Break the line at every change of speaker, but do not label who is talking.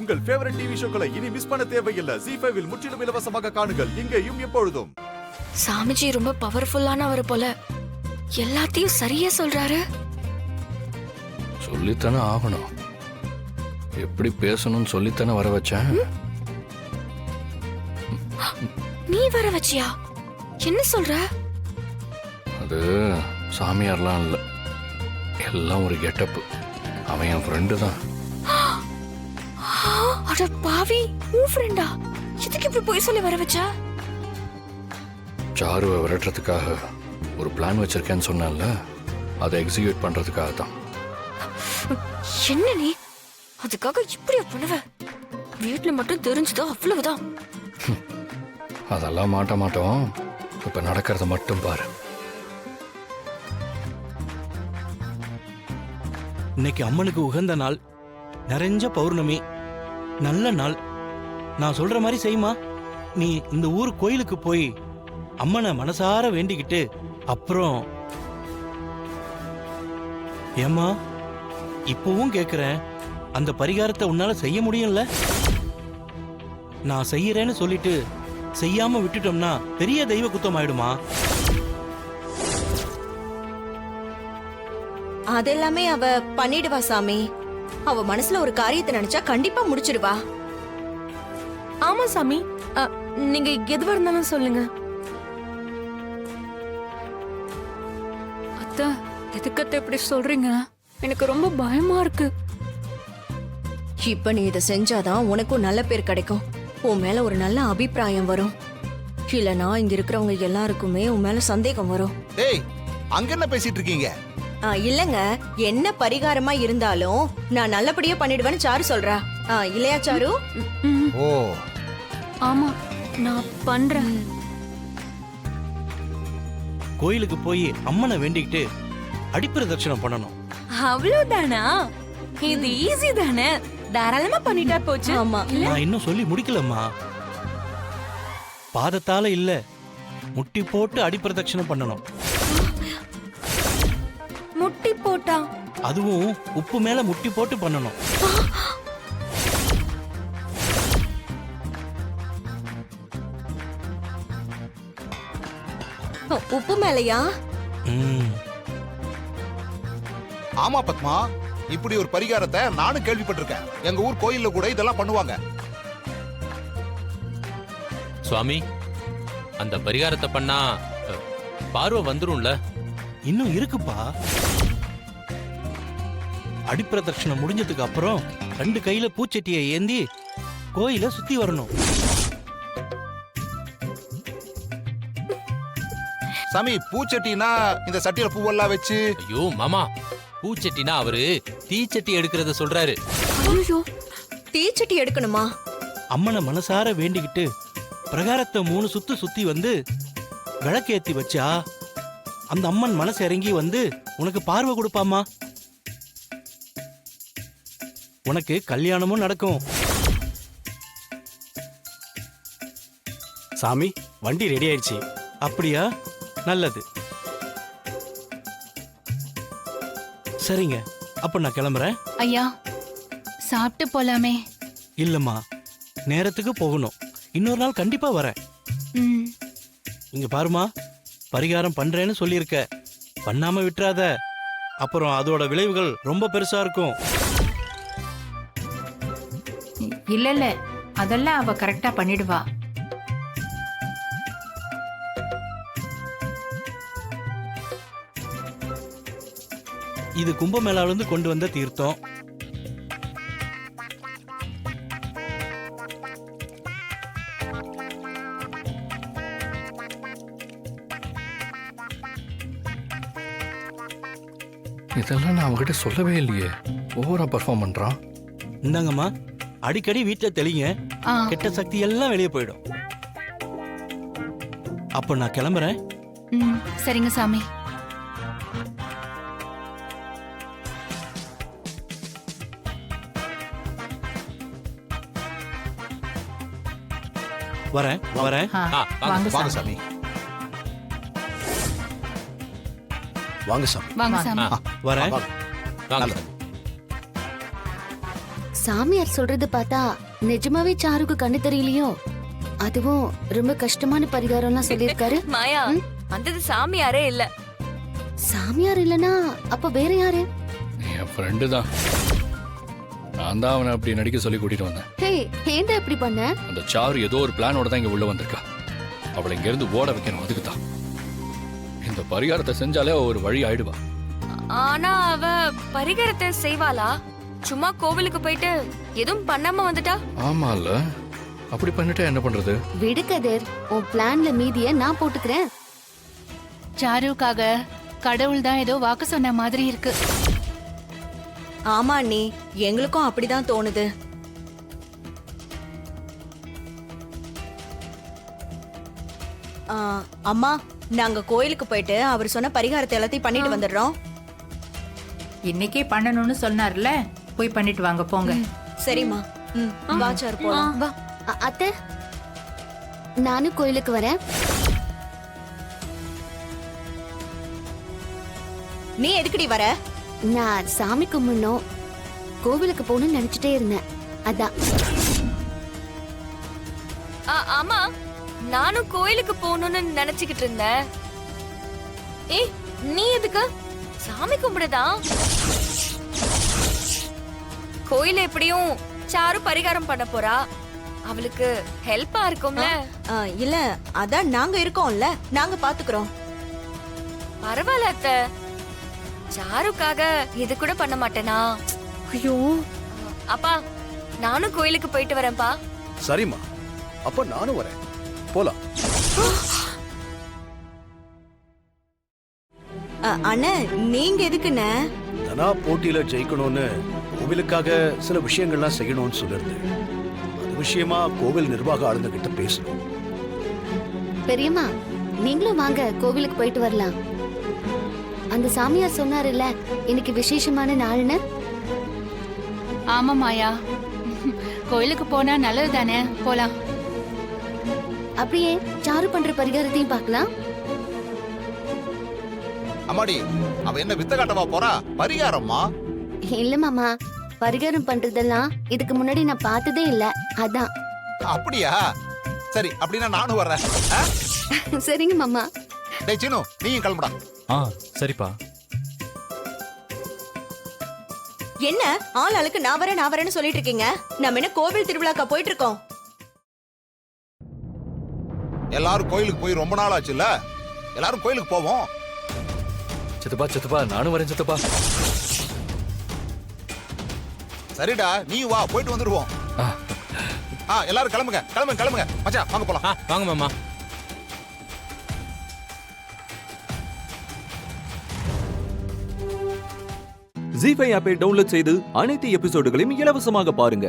உங்கள் favourite TV ஷோக்களை இனி miss பண்ண தேவையில்லை. ZEE5 இல் முற்றிலும் இலவசமாக காணுங்கள். இங்கேயும் எப்பொழுதும்.
சாமிஜி ரொம்ப பவர்ஃபுல்லானவர் போல. எல்லாத்தையும் சரியா சொல்றாரு.
சொல்லித்தானே ஆகணும். எப்படி பேசணும்னு சொல்லித்தானே வர வச்சேன்.
நீ வர வச்சியா? என்ன சொல்ற?
அது சாமியார்லாம் இல்ல, எல்லாம் ஒரு கெட்டப்பு. அவன் என் ஃப்ரெண்டு தான்.
அட பாவி, உன் ஃப்ரெண்டா? எதுக்கு இப்படி போய் சொல்லி வர வச்சா?
சாருவை விரட்டுறதுக்காக ஒரு பிளான் வச்சிருக்கேன்னு சொன்னேன்ல, அதை எக்ஸிக்யூட் பண்றதுக்காக தான்.
என்ன நீ அதுக்காக இப்படியா பண்ணுவ? வீட்டுல மட்டும் தெரிஞ்சதோ அவ்வளவுதான்.
அதெல்லாம் மாட்ட மாட்டோம். இப்ப நடக்கிறத மட்டும் பாரு.
இன்னைக்கு அம்மனுக்கு உகந்த நாள், நிறைஞ்ச பௌர்ணமி, நல்ல நாள். நான் சொல்ற மாதிரி செய்யுமா. நீ இந்த ஊர் கோயிலுக்கு போய் அம்மனை மனசார வேண்டிக்கிட்டு அப்புறம் ஏம்மா இப்பவும் கேக்குறேன், அந்த பரிகாரத்தை உன்னால செய்ய முடியும்ல? நான் செய்யறேன்னு சொல்லிட்டு செய்யாம விட்டுட்டோம்னா பெரிய தெய்வ குத்தம் ஆயிடுமா?
அதெல்லாமே அவ பண்ணிடுவா சாமி. அவ மனசுல ஒரு காரியத்தை நினைச்சா கண்டிப்பா முடிச்சிடுவா.
ஆமா சாமி, நீங்க எதுவா இருந்தாலும் சொல்லுங்க. அத்தை, எதுக்கத்தை இப்படி சொல்றீங்க? எனக்கு ரொம்ப பயமா இருக்கு.
இப்ப நீ இதை செஞ்சாதான் உனக்கும் நல்ல பேர் கிடைக்கும். உன் மேல ஒரு நல்ல அபிப்பிராயம் வரும். இல்லனா இங்க இருக்கிறவங்க எல்லாருக்குமே உன் மேல சந்தேகம் வரும்.
டேய், அங்க என்ன பேசிட்டு இருக்கீங்க?
இல்லங்க, என்ன பரிகாரமா இருந்தாலும் நான் நல்லபடியா பண்ணிடுவேன்னு சாரு சொல்றா. இல்லையா சாரு?
ஓ,
ஆமா, நான் பண்றேன்.
கோயிலுக்கு போய் அம்மனை வேண்டிக்கிட்டு அடிப்பிரதட்சணம் பண்ணணும்.
அவ்வளவுதானா? இது ஈஸி தானே, தாராளமா பண்ணிட்டா போச்சு.
ஆமா,
நான் இன்னும் சொல்லி முடிக்கலம்மா. பாதத்தால இல்ல, முட்டி போட்டு அடிப்பிரதட்சணம் பண்ணணும்.
முட்டி போட்டா?
அதுவும் உப்பு மேல முட்டி போட்டு பண்ணணும்.
உப்பு மேலையா?
ஆமா பத்மா, இப்படி ஒரு பரிகாரத்தை நானும் கேள்விப்பட்டிருக்கேன். எங்க ஊர் கோயில்ல கூட இதெல்லாம் பண்ணுவாங்க.
சுவாமி, அந்த பரிகாரத்தை பண்ணா பார்வை வந்துரும்ல?
இன்னும் இருக்குப்பா. அடிப்பிரதட்சணம் முடிஞ்சதுக்கு அப்புறம் 2 கையில பூச்சட்டியை ஏந்தி கோயில சுத்தி வரணும்.
சாமி, பூச்சட்டினா இந்த சட்டியில பூவெல்லாம் வச்சு.
ஐயோ மாமா, பூச்சட்டினா அவரு தீச்சட்டி எடுக்கிறத சொல்றாரு.
ஐயோ,
தீச்சட்டி எடுக்கணுமா?
அம்மனை மனசார வேண்டிக்கிட்டு பிரகாரத்தை 3 சுத்து சுத்தி வந்து விளக்கேத்தி வச்சா அந்த அம்மன் மனசு இறங்கி வந்து உனக்கு பார்வை கொடுப்பாமா. உனக்கு கல்யாணமும் நடக்கும்.
சாமி, வண்டி ரெடி ஆயிடுச்சு.
அப்படியா? நல்லது. சரிங்க, அப்ப நான் கிளம்புறேன்.
ஐயா, சாப்பிட்டு போலாமே?
இல்லம்மா, நேரத்துக்கு போகணும். இன்னொரு நாள் கண்டிப்பா வரேன். இங்க பாருமா, பரிகாரம் பண்றேன்னு சொல்லியிருக்க, பண்ணாம விட்டுறாத. அப்புறம் அதோட விளைவுகள் ரொம்ப பெருசா இருக்கும்.
இல்ல இல்ல, அதெல்லாம் அவ கரெக்டா பண்ணிடுவா.
இது கும்பமேளால இருந்து கொண்டு வந்த தீர்த்தம்.
இதெல்லாம் நான் அவங்ககிட்ட சொல்லவே இல்லையே. ஓவரா பர்ஃபார்ம் பண்றான்.
இந்தாங்கம்மா, அடிக்கடி வீட்டுல தெளிங்க. கெட்ட சக்தி எல்லாம் வெளியே போயிடும். அப்ப நான் கிளம்புறேன்.
சரிங்க சாமி.
வரேன் வரேன்.
வாங்க சாமி.
வாங்க சாமி.
வாங்க சாமி.
வரேன்.
வாங்க.
சாமியார் சொல்றது பார்த்தா நிஜமாவே சாருக்கு கண்ணு தெரியலையோ? அதுவும் ரொம்ப கஷ்டமான பரிகாரம்லாம் சொல்லியிருக்காரு.
மாயா வந்தது சாமியாரே இல்ல.
சாமியார் இல்லனா அப்ப வேற யாரு?
என் ஃப்ரெண்டு தான். நான் தான் அவனை அப்படி நடிக்க சொல்லி கூட்டிட்டு வந்தேன்.
ஹே, ஏன்டா இப்படி பண்ண?
அந்த சாரு ஏதோ ஒரு பிளானோட தான் இங்க உள்ள வந்திருக்கா. அவளை இங்க இருந்து ஓட வைக்கணும். அதுக்கு தான் இந்த பரிகாரத்தை செஞ்சாலே அவ ஒரு வழி ஆயிடுவா.
ஆனா அவ பரிகாரத்தை செய்வாளா? சும்மா கோவிலுக்கு போயிட்டு எதுவும் பண்ணாம வந்துட்டா?
ஆமா இல்ல, அப்படி பண்ணிட்டா என்ன பண்றது?
விடு கதிர், உன் பிளான்ல மீதிய நான் போட்டுக்கிறேன்.
சாருக்காக கடவுள் தான் ஏதோ வாக்கு சொன்ன மாதிரி இருக்கு.
ஆமா அண்ணி, எங்களுக்கும் அப்படிதான் தோணுது. அம்மா, நாங்க கோயிலுக்கு போயிட்டு அவர் சொன்ன பரிகாரத்தை எல்லாத்தையும் பண்ணிட்டு வந்துடுறோம்.
இன்னைக்கே பண்ணணும்னு சொன்னார்ல, போய் பண்ணிட்டு வாங்க போங்க.
சரிம்மா. வா சாரு போலாம்.
வா.
அத்தை, நானும் கோயிலுக்கு வரேன்.
நீ எதுக்குடி வர?
நான் சாமி கும்பிடணும், கோவிலுக்கு போகணும்னு நினைச்சிட்டே இருந்தேன். அதான்.
ஆமா, நானும் கோயிலுக்கு போகணும்னு நினைச்சுக்கிட்டு இருந்தேன். ஏய், நீ எதுக்கு? சாமி கும்பிடுதான். கோயில எப்படியும் சாரு பரிகாரம் பண்ண போறா, அவளுக்கு ஹெல்ப்பா இருக்கும்ல.
இல்ல, அதான் நாங்க இருக்கோம்ல, நாங்க பாத்துக்கிறோம்.
பரவாயில்ல அத்தை, சாருக்காக இது கூட பண்ண மாட்டேனா?
ஐயோ,
அப்பா, நானும் கோயிலுக்கு போயிட்டு வரேன்ப்பா.
சரிம்மா, அப்ப நானும் வரேன். போலாம்.
அண்ணா, நீங்க எதுக்குண்ணே?
தனா போட்டியில ஜெயிக்கணும்னு கோவிலுக்காக சில விஷயங்கள்லாம் செய்யணும்னு சொல்லிருந்தேன். அது விஷயமா கோவில் நிர்வாக ஆளுங்க கிட்ட பேசணும்.
பெரியம்மா, நீங்களும் வாங்க, கோவிலுக்கு போயிட்டு வரலாம். அந்த சாமியார் சொன்னாருல்ல, இன்னைக்கு விசேஷமான நாள்னு.
ஆமா மாயா, கோயிலுக்கு போனா நல்லது தானே, போலாம்.
அப்படியே சாரு பண்ற பரிகாரத்தையும் பார்க்கலாம்.
அம்மாடி, அவ என்ன வித்த காட்டவா போறா? பரிகாரம்மா.
இல்ல மாமா, பரிகாரம் பண்றதெல்லாம் இதுக்கு முன்னாடி நான் பார்த்ததே இல்ல, அதான்.
அப்படியா? சரி, அப்படின்னா நானும் வர்றேன். ஆ?
சரிங்க மாமா.
டேய் சீனு, நீயும் கிளம்புடா.
சரிப்பா.
என்ன ஆள் ஆளுக்கு நான் வரேன்னு சொல்லிட்டு இருக்கீங்க? நம்ம என்ன கோவில் திருவிழாக்கா போயிட்டு இருக்கோம்?
எல்லாரும் கோயிலுக்கு போய் ரொம்ப நாள் ஆச்சுல்ல, எல்லாரும் கோயிலுக்கு போவோம்.
சித்தப்பா சித்தப்பா, நானும் வரேன் சித்தப்பா.
சரிடா, நீ வா, போயிட்டு வந்துருவோம். எல்லாரும் கிளம்புங்க கிளம்புங்க கிளம்புங்க. மச்சான் வாங்க போலாம்.
வாங்க மாமா.
ஜீ5 ஆப்பை டவுன்லோட் செய்து அனைத்து எபிசோடுகளையும் இலவசமாக பாருங்க.